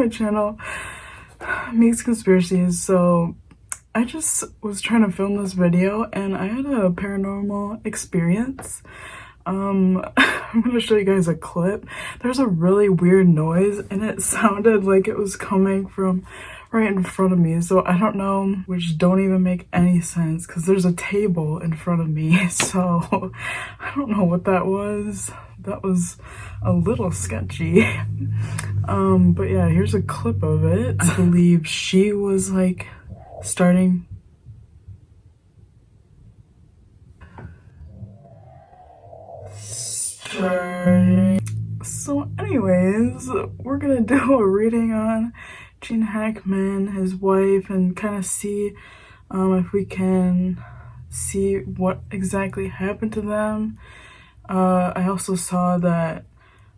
my channel, Miiks Conspiracies. So I just was trying to film this video and I had a paranormal experience. I'm gonna show you guys a clip. There's a really weird noise and it sounded like it was coming from right in front of me, so I don't know, which don't even make any sense because there's a table in front of me, so I don't know what that was. That was a little sketchy. But yeah, here's a clip of it. I believe she was like starting. So anyways, we're gonna do a reading on Gene Hackman, his wife, and kind of see if we can see what exactly happened to them. I also saw that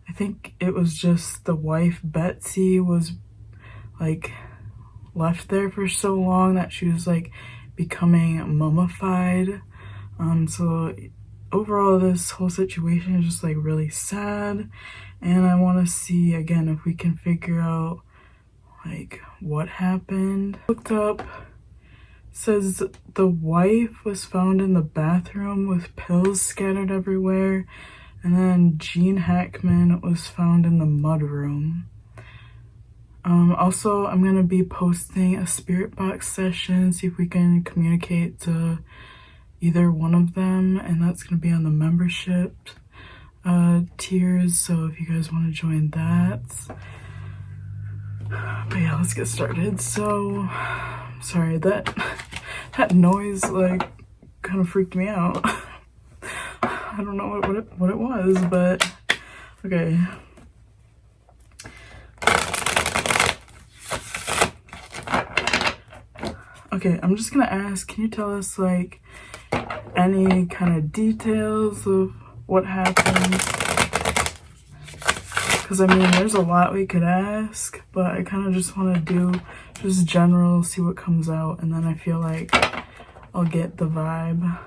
I think it was just the wife, Betsy, was like left there for so long that she was like becoming mummified. So overall this whole situation is just like really sad, and I want to see again if we can figure out like what happened. Looked up, says the wife was found in the bathroom with pills scattered everywhere, and then Gene Hackman was found in the mudroom. Also, I'm gonna be posting a spirit box session, see if we can communicate to either one of them, and that's gonna be on the membership tiers, so if you guys want to join that. But yeah, let's get started. So sorry, that noise like kind of freaked me out. I don't know what it was, but okay. Okay, I'm just gonna ask, can you tell us like any kind of details of what happened? Because I mean, there's a lot we could ask, but I kind of just want to do just general, see what comes out, and then I feel like I'll get the vibe.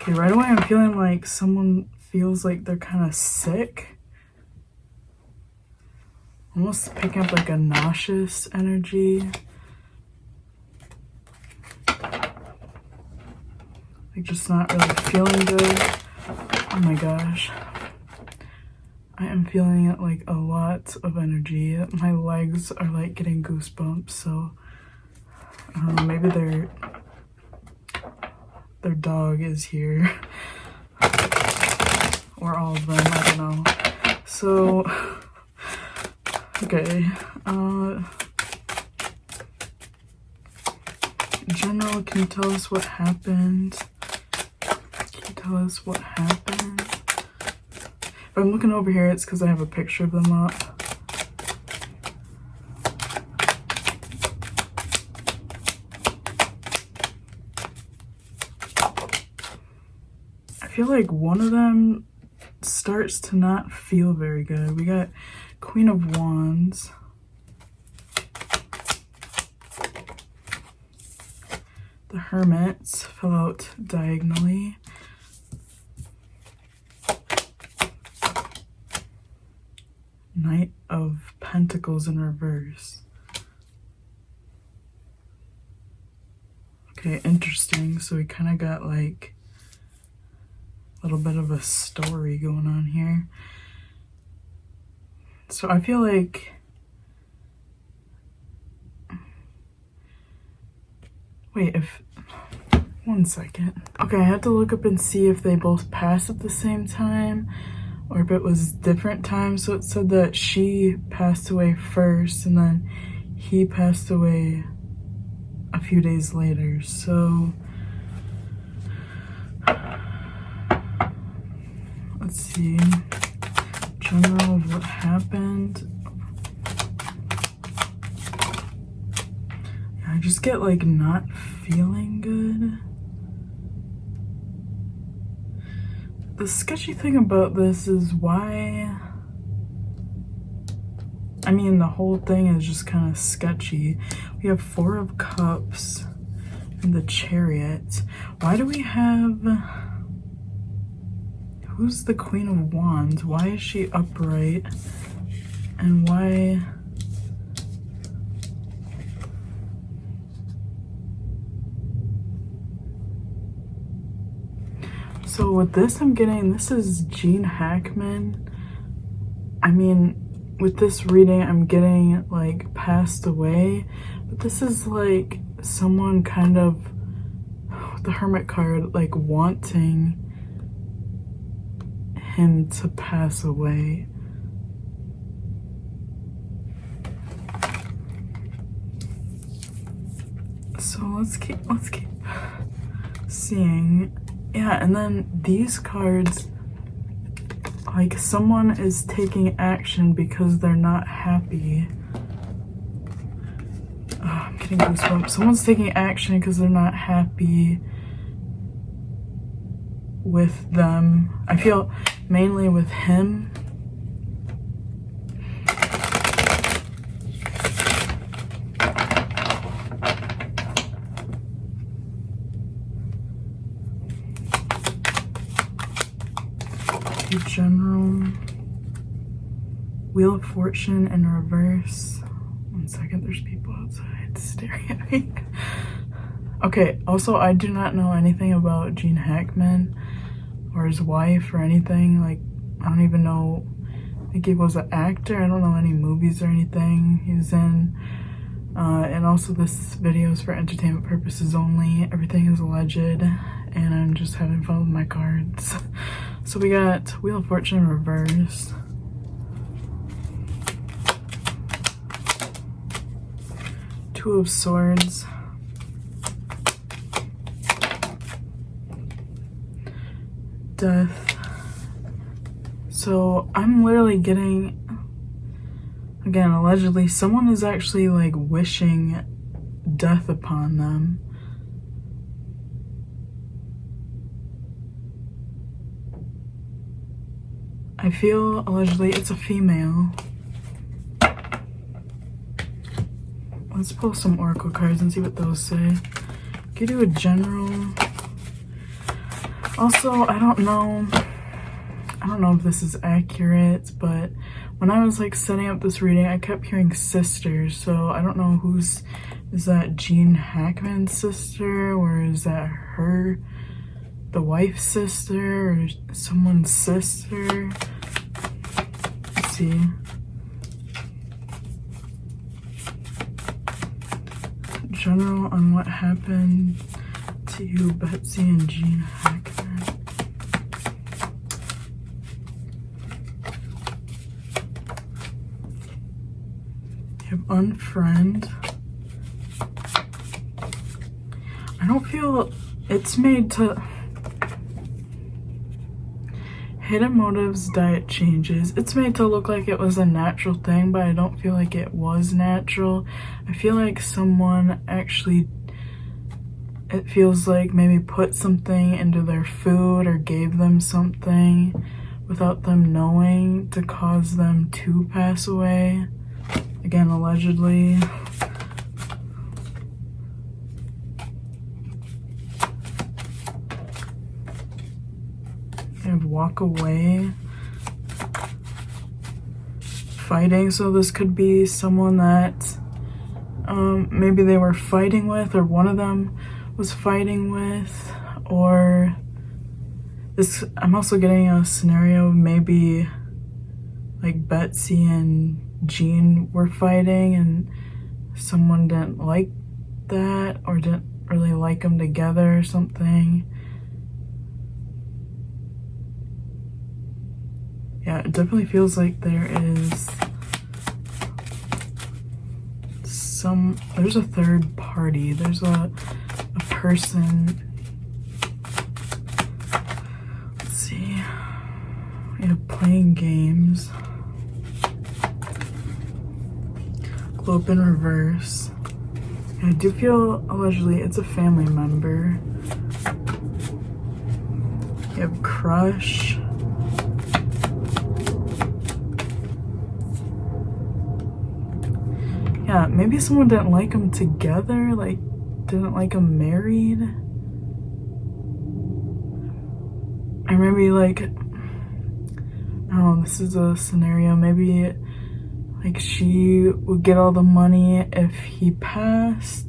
Okay, right away I'm feeling like someone feels like they're kind of sick. Almost picking up like a nauseous energy. Like just not really feeling good. Oh my gosh. I am feeling like a lot of energy. My legs are like getting goosebumps, so I don't know, maybe their dog is here. Or all of them, I don't know. So okay. General, can you tell us what happened? Tell us what happened. If I'm looking over here, it's because I have a picture of them up. I feel like one of them starts to not feel very good. We got Queen of Wands. The Hermits fell out diagonally. Knight of Pentacles in reverse. Okay, interesting. So we kind of got like a little bit of a story going on here. So I feel like one second. Okay, I had to look up and see if they both passed at the same time or if it was different times. So it said that she passed away first and then he passed away a few days later. So let's see. General of what happened. I just get like not feeling good. The sketchy thing about this is why, I mean, the whole thing is just kind of sketchy. We have Four of Cups and the Chariot. Why do we have, who's the Queen of Wands? Why is she upright? And why... So with this, I'm getting, this is Gene Hackman. I mean, with this reading, I'm getting like passed away, but this is like someone kind of, the Hermit card, like wanting him to pass away. So let's keep seeing. Yeah, and then these cards, like someone is taking action because they're not happy. Oh, I'm getting goosebumps. Someone's taking action because they're not happy with them. I feel mainly with him. General, Wheel of Fortune in reverse. 1 second, there's people outside staring at me. Okay, also I do not know anything about Gene Hackman or his wife or anything. Like, I don't even know. I think he was an actor. I don't know any movies or anything he was in. And also this video is for entertainment purposes only. Everything is alleged, and I'm just having fun with my cards. So we got Wheel of Fortune in reverse. Two of Swords. Death. So I'm literally getting, again, allegedly, someone is actually like wishing death upon them. I feel allegedly it's a female. Let's pull some oracle cards and see what those say. Could do a general. Also, I don't know if this is accurate, but when I was like setting up this reading, I kept hearing sisters. So I don't know is that Gene Hackman's sister, or is that her, the wife's sister, or someone's sister? Let's see. General on what happened to you, Betsy and Gene Hackman. You have unfriend. I don't feel it's made to... Hidden motives, diet changes. It's made to look like it was a natural thing, but I don't feel like it was natural. I feel like someone actually, it feels like maybe put something into their food or gave them something without them knowing to cause them to pass away. Again, allegedly. Kind of walk away. Fighting, so this could be someone that maybe they were fighting with, or one of them was fighting with, or this, I'm also getting a scenario maybe like Betsy and Gene were fighting and someone didn't like that, or didn't really like them together or something. Yeah, it definitely feels like there is there's a third party. There's a person. Let's see. We have playing games. Globe in reverse. And I do feel allegedly it's a family member. You have crush. Yeah, maybe someone didn't like them together, like didn't like them married. Or maybe like Oh, this is a scenario. Maybe like she would get all the money if he passed,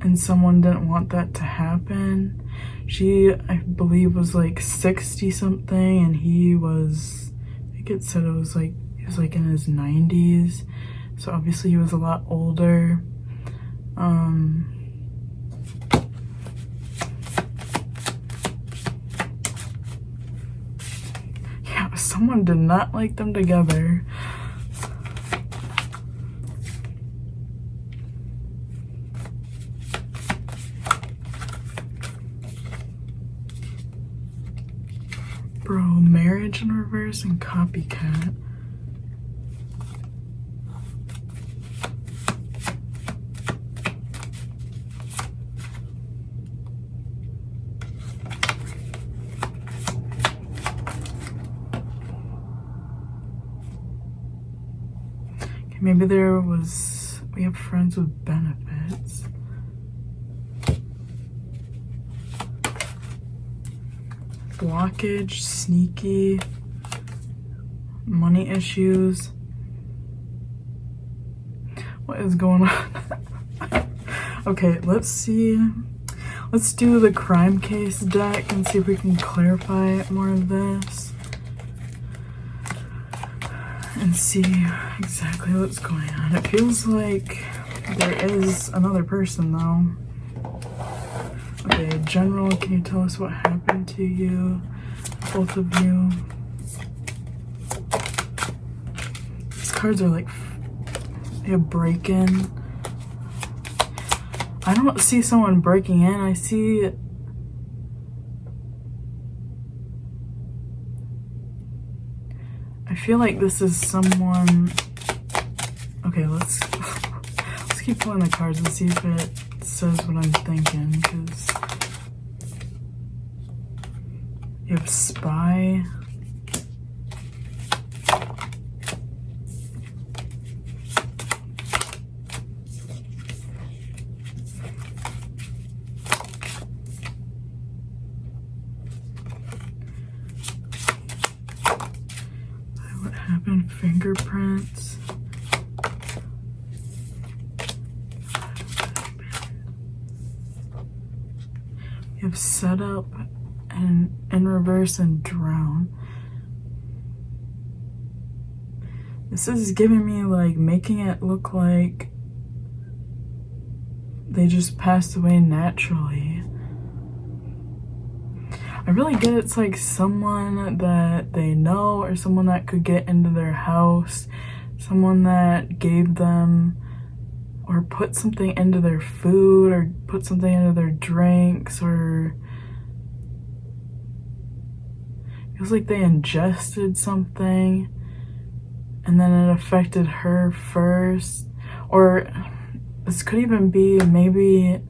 and someone didn't want that to happen. She, I believe, was like 60 something, and he was, I think it said it was like, he was like in his 90s. So obviously he was a lot older. Yeah, someone did not like them together. Bro, marriage in reverse and copycat. Okay, maybe there was, we have friends with benefits. Blockage, sneaky, money issues. What is going on? Okay, let's see. Let's do the crime case deck and see if we can clarify more of this. And see exactly what's going on. It feels like there is another person though. Okay, General, can you tell us what happened to you? Both of you. These cards are like a break-in. I don't see someone breaking in. I see I feel like this is someone. Okay, let's keep pulling the cards and see if it says what I'm thinking, because you have spy. What happened? Fingerprints. You have set up and in reverse and drown. This is giving me like making it look like they just passed away naturally. I really get it's like someone that they know or someone that could get into their house, someone that gave them or put something into their food or put something into their drinks, or feels like they ingested something and then it affected her first. Or this could even be maybe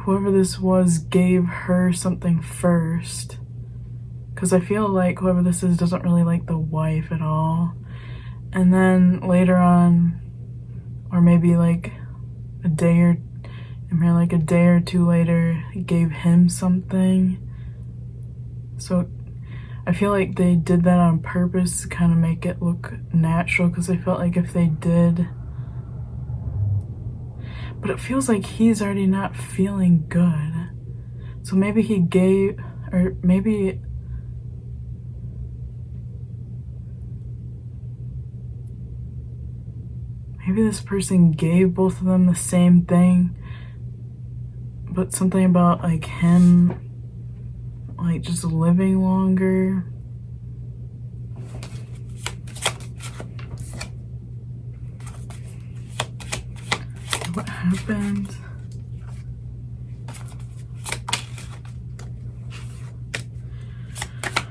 whoever this was gave her something first, because I feel like whoever this is doesn't really like the wife at all, and then later on, or maybe like a day or two later, gave him something. So I feel like they did that on purpose to kind of make it look natural, because I felt like if they did, but it feels like he's already not feeling good. So maybe he gave, or maybe this person gave both of them the same thing, but something about like him like just living longer. What happened?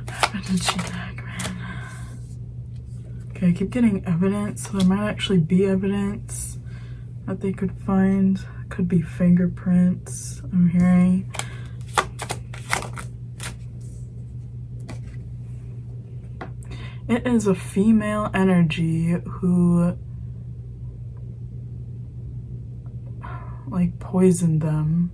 Happened to Gene Hackman. Okay, I keep getting evidence, so there might actually be evidence that they could find. Could be fingerprints, I'm hearing. It is a female energy who like poisoned them.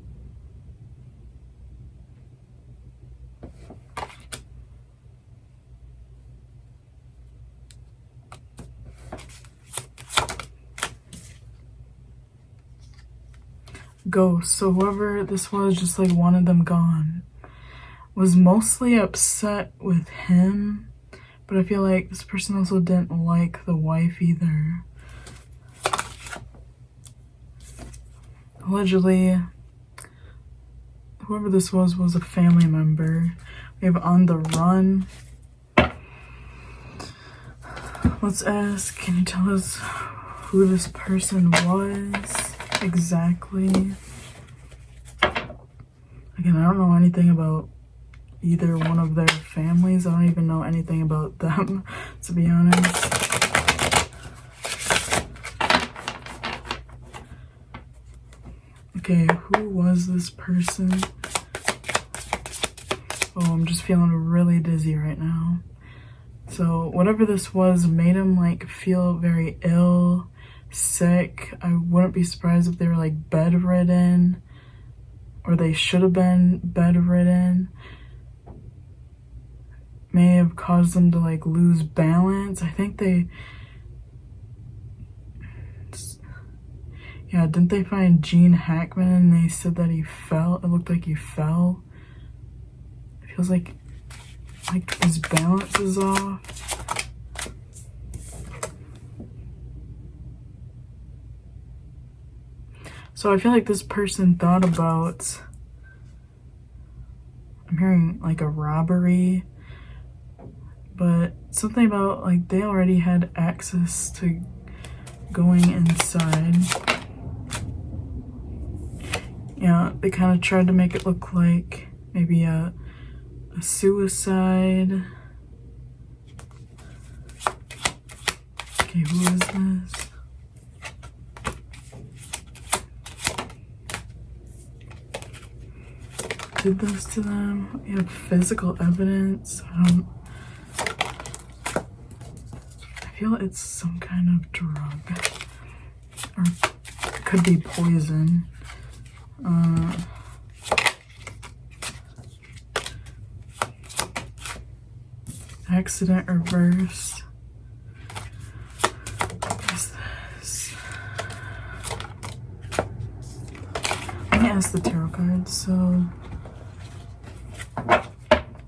ghost. So whoever this was just like wanted them gone. Was mostly upset with him, but I feel like this person also didn't like the wife either. Allegedly, whoever this was a family member. We have on the run. Let's ask, can you tell us who this person was exactly? Again, I don't know anything about either one of their families. I don't even know anything about them, to be honest. Okay, who was this person? Oh, I'm just feeling really dizzy right now. So whatever this was made him like feel very ill, sick. I wouldn't be surprised if they were like bedridden, or they should have been bedridden. May have caused them to like lose balance. I think they, yeah, didn't they find Gene Hackman and they said that he fell? It looked like he fell. It feels like his balance is off. So I feel like this person thought about, I'm hearing like a robbery, but something about like they already had access to going inside. Yeah, they kind of tried to make it look like maybe a suicide. Okay, who is this? Did this to them? We have physical evidence. I feel it's some kind of drug, or it could be poison. Accident reversed. What is this? Let me ask the tarot cards. So,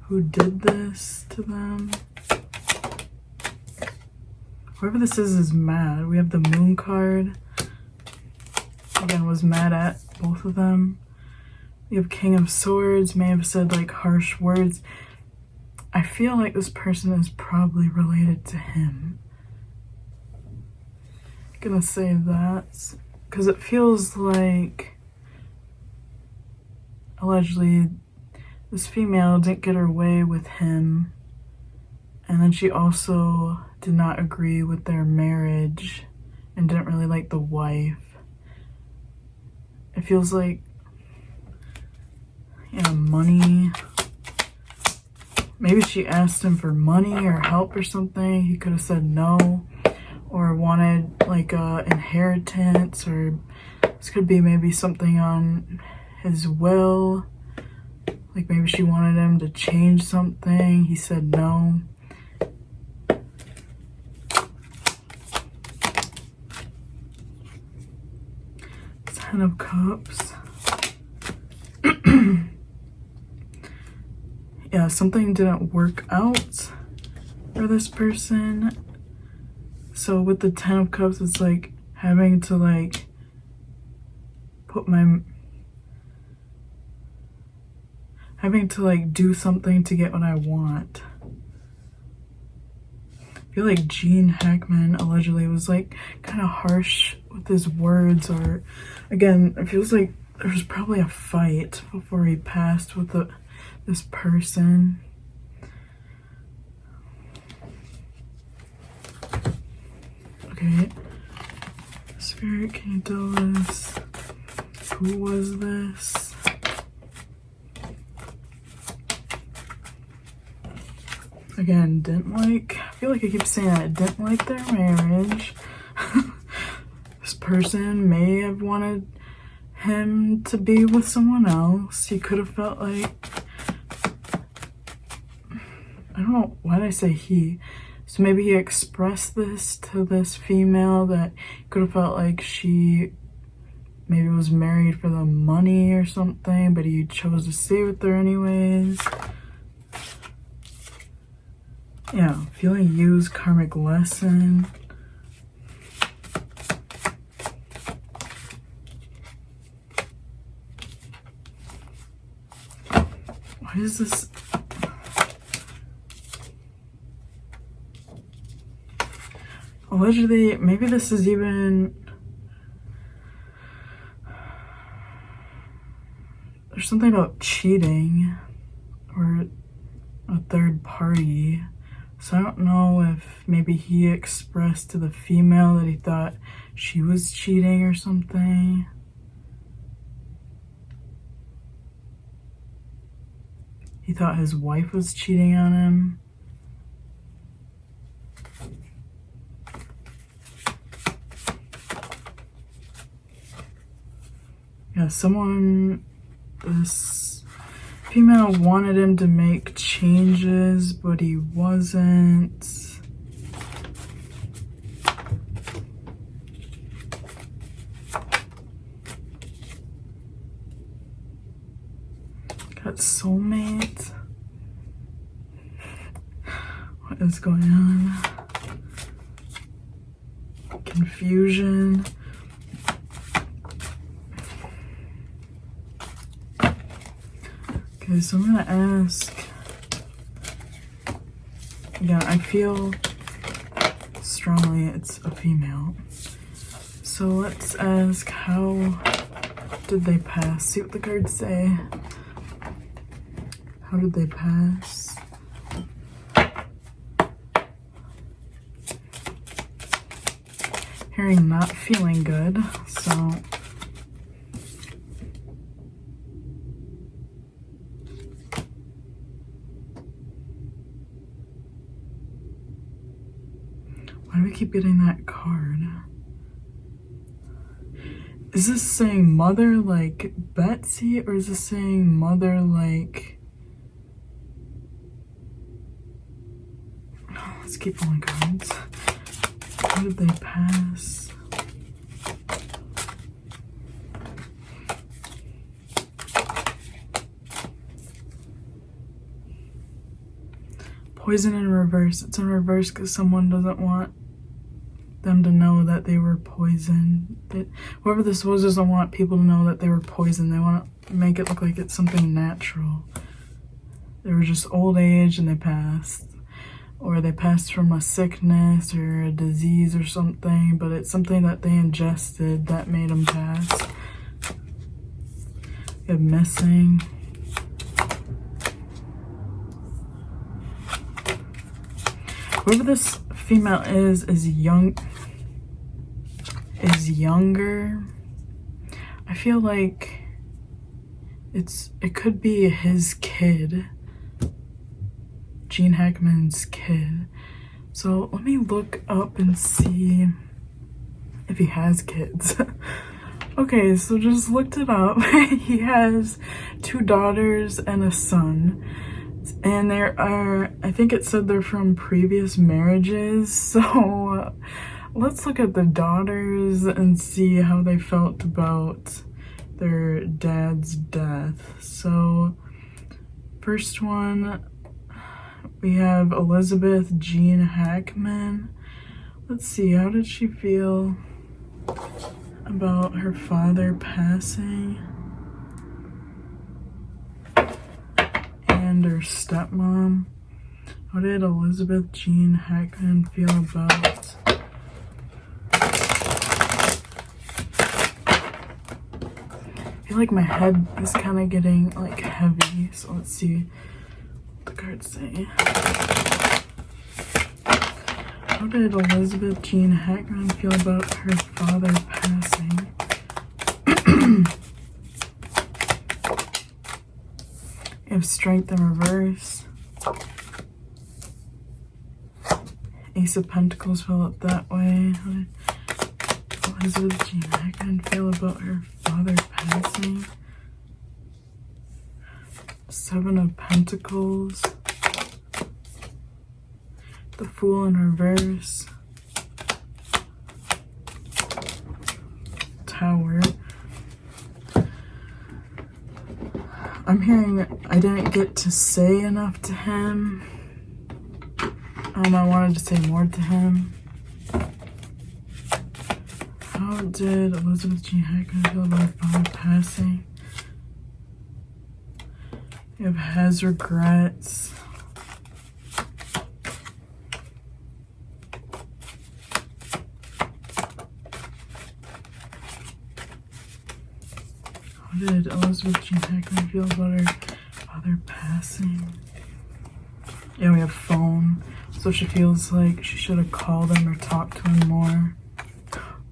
who did this to them? Whoever this is mad. We have the moon card. Again, was mad at both of them. We have King of Swords. May have said like harsh words. I feel like this person is probably related to him. I'm gonna say that because it feels like allegedly this female didn't get her way with him, and then she also did not agree with their marriage and didn't really like the wife. It feels like, yeah, money. Maybe she asked him for money or help or something. He could have said no, or wanted like a inheritance, or this could be maybe something on his will. Like maybe she wanted him to change something. He said no. Ten of Cups. Yeah, something didn't work out for this person. So with the Ten of Cups, it's like having to like do something to get what I want. I feel like Gene Hackman allegedly was like kind of harsh with his words, or again, it feels like there was probably a fight before he passed with this person. Okay, Spirit, can you tell us who was this? Again, didn't like, I feel like I keep saying that, didn't like their marriage. This person may have wanted him to be with someone else. He could have felt like, I don't know, why did I say he? So maybe he expressed this to this female that could have felt like she maybe was married for the money or something, but he chose to stay with her anyways. Yeah, feeling used, karmic lesson. What is this? Allegedly, maybe this is even... There's something about cheating or a third party. So I don't know if maybe he expressed to the female that he thought she was cheating or something. He thought his wife was cheating on him. Yeah, this female wanted him to make changes, but he wasn't. Got soulmate. What is going on? Confusion. Okay, so I'm gonna ask. Yeah, I feel strongly it's a female. So let's ask, how did they pass? See what the cards say. How did they pass? Hearing not feeling good, so why do we keep getting that card? Is this saying mother like Betsy, or is this saying mother like... Let's keep pulling cards. How did they pass? Poison in reverse. It's in reverse because someone doesn't want them to know that they were poisoned. Whoever this was doesn't want people to know that they were poisoned. They want to make it look like it's something natural. They were just old age and they passed. Or they passed from a sickness or a disease or something, but it's something that they ingested that made them pass. We have missing. Whoever this female is younger. I feel like it could be his kid. Gene Hackman's kid. So let me look up and see if he has kids. Okay, so just looked it up. He has 2 daughters and a son. And there are, I think it said they're from previous marriages. So let's look at the daughters and see how they felt about their dad's death. So first one, we have Elizabeth Gene Hackman. Let's see, how did she feel about her father passing? And her stepmom. How did Elizabeth Gene Hackman feel about I feel like my head is kind of getting like heavy, so let's see what the cards say. How did Elizabeth Gene Hackman feel about her father passing? You have Strength in reverse. Ace of Pentacles felt that way. How did Elizabeth Gene Hackman feel about her father passing? 7 of Pentacles. The Fool in reverse. Tower. I'm hearing I didn't get to say enough to him. I wanted to say more to him. How did Elizabeth Gene Hackman feel about her father passing? You have has regrets. How did Elizabeth Gene Hackman feel about her father passing? Yeah, we have phone. So she feels like she should have called him or talked to him more.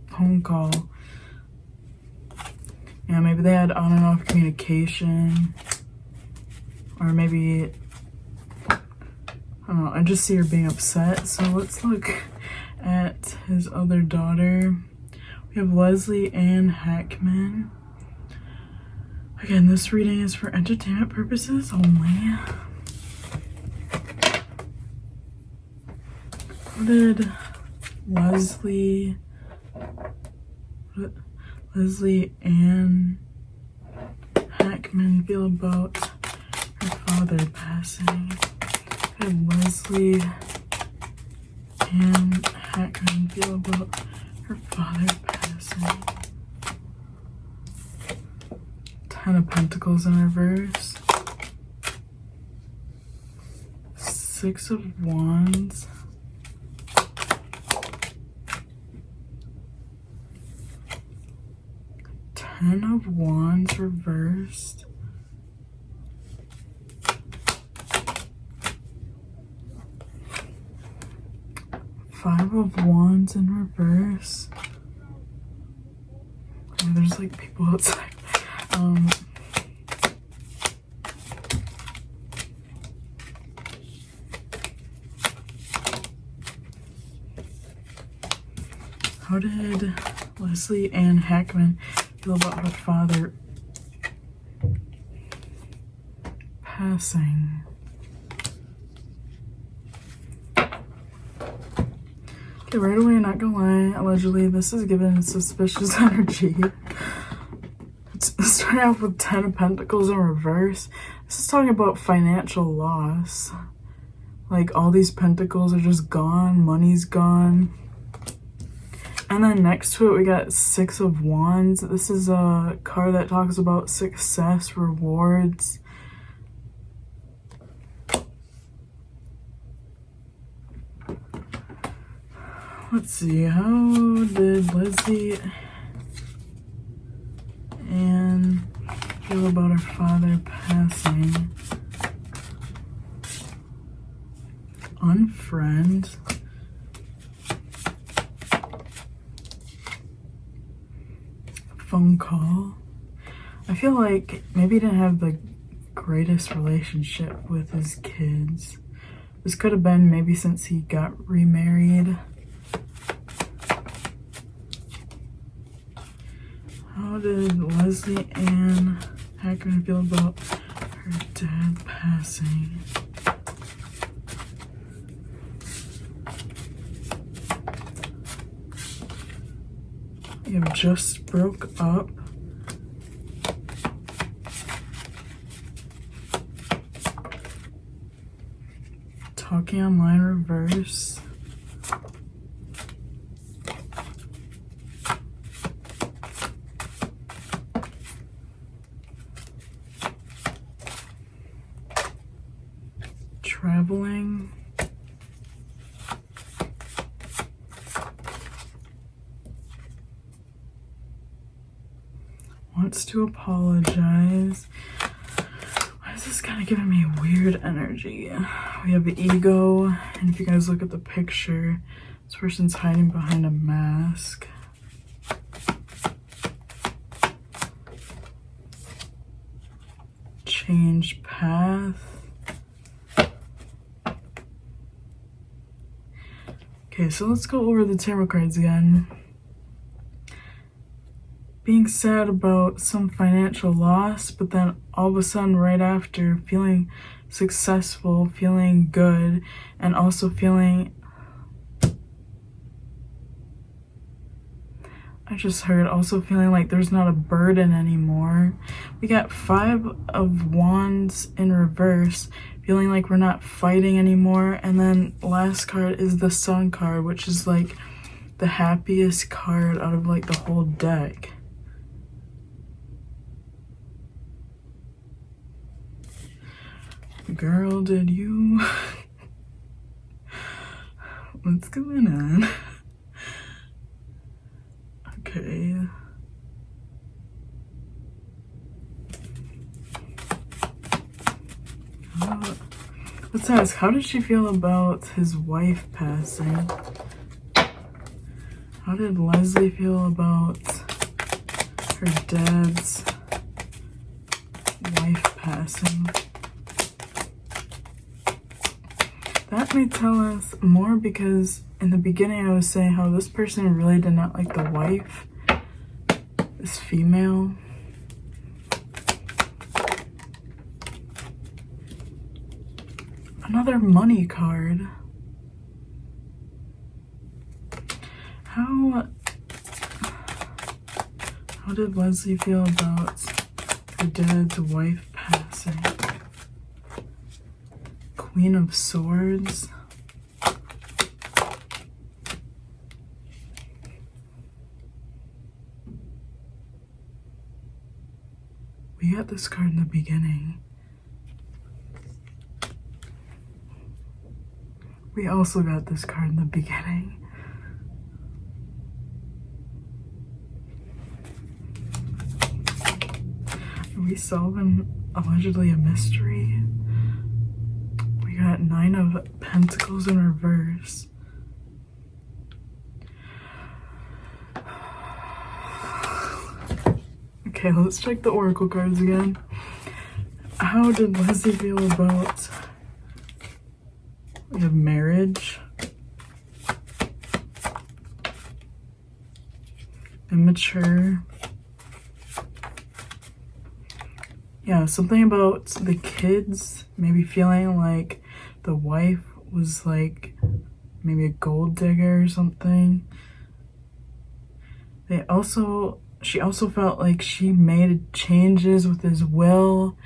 Phone call. Yeah, maybe they had on and off communication. Or maybe, I don't know, I just see her being upset. So let's look at his other daughter. We have Leslie Ann Hackman. Again, this reading is for entertainment purposes only. How did Leslie Ann Hackman feel about her father passing? How did Leslie Ann Hackman feel about her father passing? 10 of Pentacles in reverse. 6 of Wands. 10 of Wands reversed. 5 of Wands in reverse. Oh, there's like people outside. How did Leslie Ann Hackman feel about her father passing? Okay, right away, not gonna lie, allegedly, this is given suspicious energy. It's starting off with 10 of Pentacles in reverse. This is talking about financial loss. Like, all these pentacles are just gone, money's gone. And then next to it, we got 6 of Wands. This is a card that talks about success, rewards. Let's see, how did Leslie Ann feel about her father passing? Unfriend. Phone call. I feel like maybe he didn't have the greatest relationship with his kids. This could have been maybe since he got remarried. How did Leslie Ann Hackman feel about her dad passing? You just broke up. Talking online reverse. Traveling. Wants to apologize. Why is this kind of giving me weird energy? We have the ego, and if you guys look at the picture, this person's hiding behind a mask. Change path. Okay, so let's go over the tarot cards again. Being sad about some financial loss, but then all of a sudden right after feeling successful, feeling good, and also feeling, I I just heard also feeling like there's not a burden anymore. We got 5 of Wands in reverse, feeling like we're not fighting anymore. And then last card is the Sun card, which is like the happiest card out of like the whole deck. Girl, did you... What's going on? Okay. Let's ask, how did she feel about his wife passing? How did Leslie feel about her dad's wife passing? That may tell us more, because in the beginning I was saying how this person really did not like the wife, this female. Another money card. How did Leslie feel about her dad's wife passing? Queen of Swords. We got this card in the beginning. We also got this card in the beginning. Are we solving allegedly a mystery? We got 9 of Pentacles in reverse. Okay, let's check the Oracle cards again. How did Leslie feel about... We have marriage, immature. Yeah, something about the kids, maybe feeling like the wife was like maybe a gold digger or something. She also felt like she made changes with his will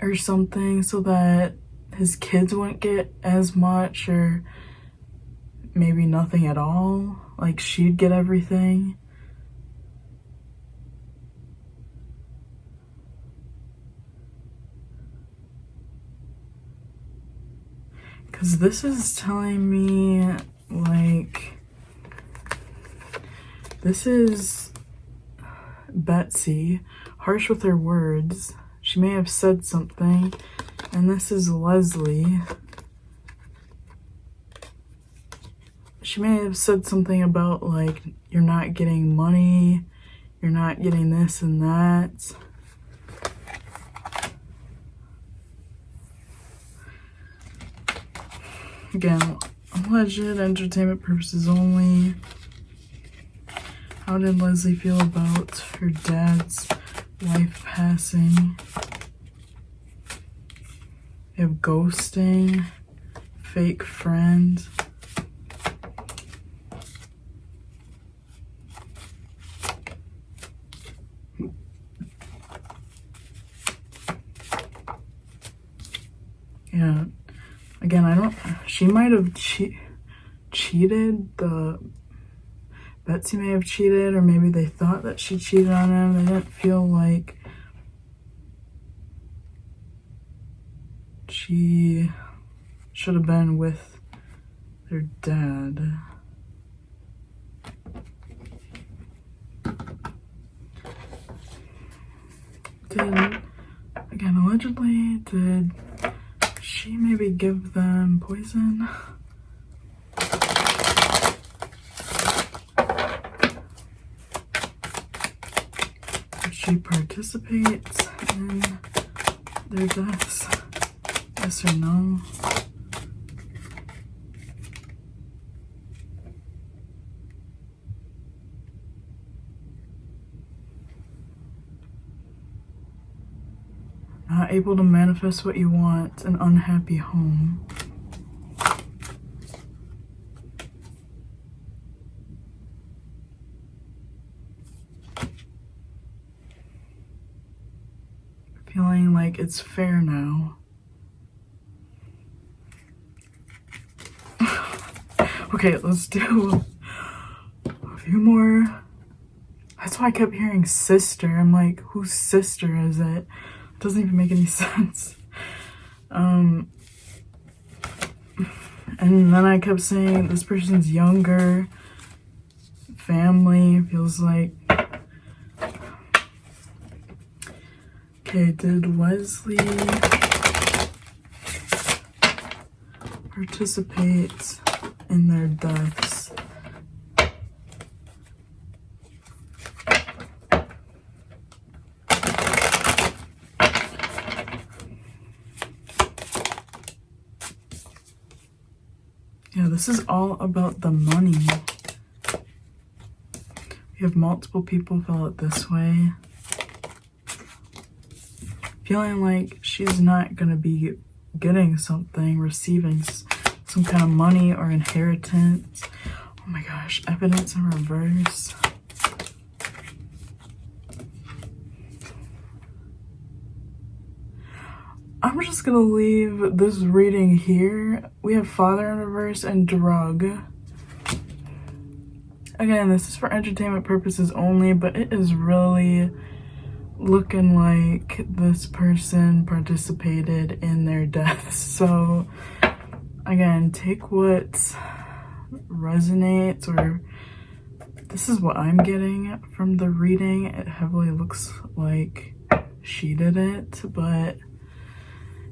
or something so that his kids wouldn't get as much, or maybe nothing at all. Like she'd get everything. Because this is telling me like this is Betsy, harsh with her words. She may have said something. And this is Leslie. She may have said something about like, you're not getting money, you're not getting this and that. Again, alleged, entertainment purposes only. How did Leslie feel about her dad's wife passing? We have ghosting, fake friend. Yeah, again, she might have cheated. Betsy may have cheated, or maybe they thought that she cheated on him. They didn't feel like she should have been with their dad. Allegedly, did she maybe give them poison? Did she participate in their deaths? Yes or no? Not able to manifest what you want, an unhappy home. like it's fair now. Okay, let's do a few more. That's why I kept hearing sister. I'm like, whose sister is it? It doesn't even make any sense. And then I kept saying this person's younger, family, feels like. Okay, did Leslie participate in their deaths? Yeah, this is all about the money. We have multiple people fill it this way. Feeling like she's not gonna be getting something, receiving some kind of money or inheritance. Oh my gosh, evidence in reverse. I'm just gonna leave this reading here. We have father in reverse and drug. Again, this is for entertainment purposes only, but it is really looking like this person participated in their death. So again, take what resonates, or this is what I'm getting from the reading. It heavily looks like she did it, but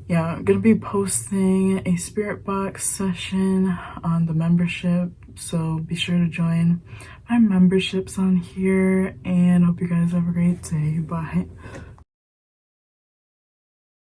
yeah, I'm gonna be posting a spirit box session on the membership, so be sure to join my memberships on here, and hope you guys have a great day. Bye.